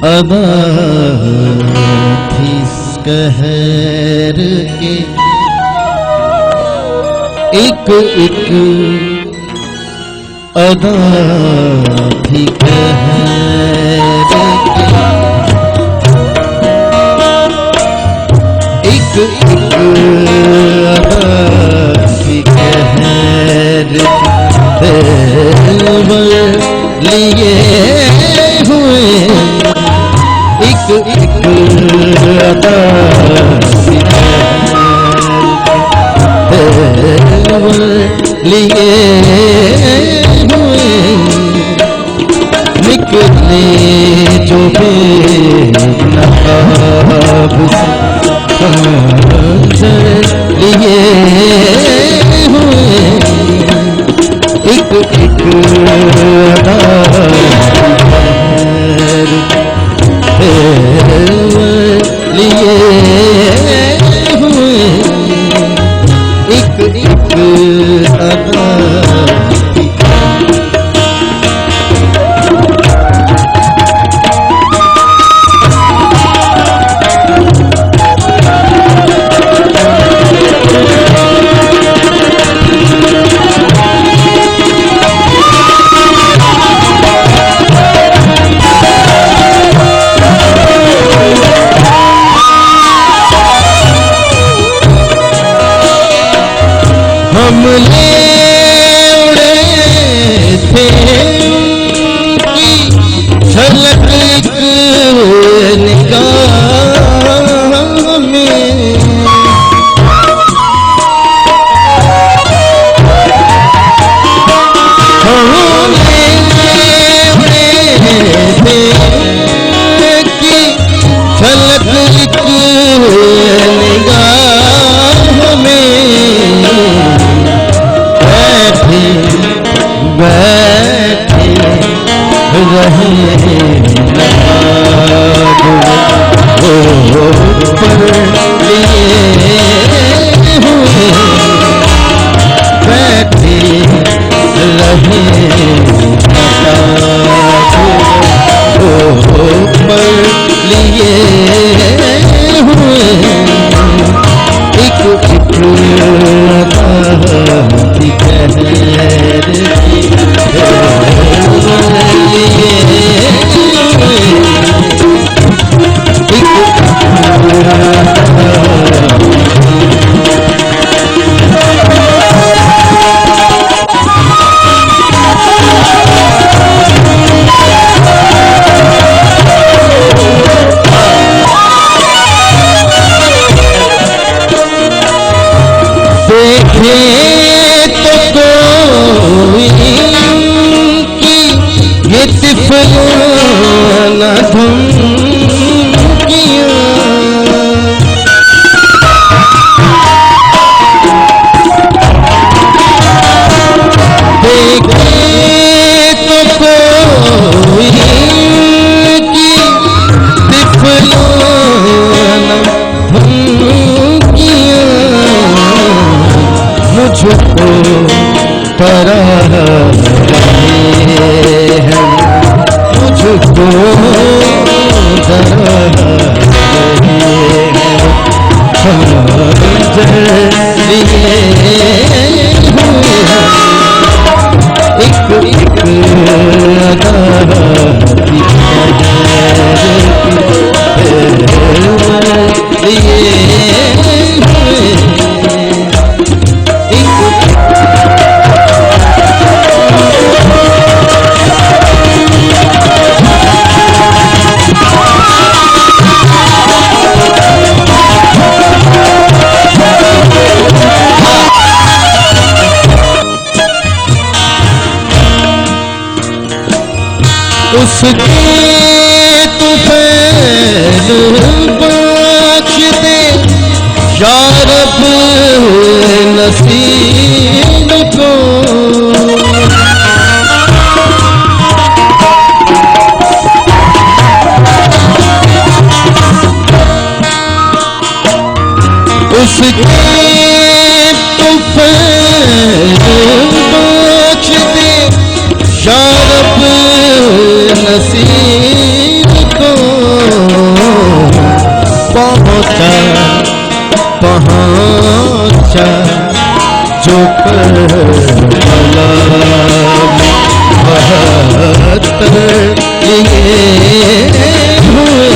अदा थी कहर के एक अदा थी कहर के एक अदा थी कहर लिए हुए एक अदा लिए हुए निकले जो बेनकाब लिए हुए एक अदा लिए हुए एक अदा हमले उड़े थे की झलक एक निगाह में हमले उड़े थे की झलक एक निगाह में बैठे रहे पर लिए हुए बैठे रहे पर लिए हुए एक देखे तो सराह रहे हैं, मुझको सराह रहे हैं, खंजर लिए हुए हैं, एक एक अदा की लिए हुए उसके तूफान बख्श दे या रब नसीब को, उसके तूफान बख्श दे या रब नसीब को, पहुँचा पहुँचा जो करबला बहत्तर लिए हुए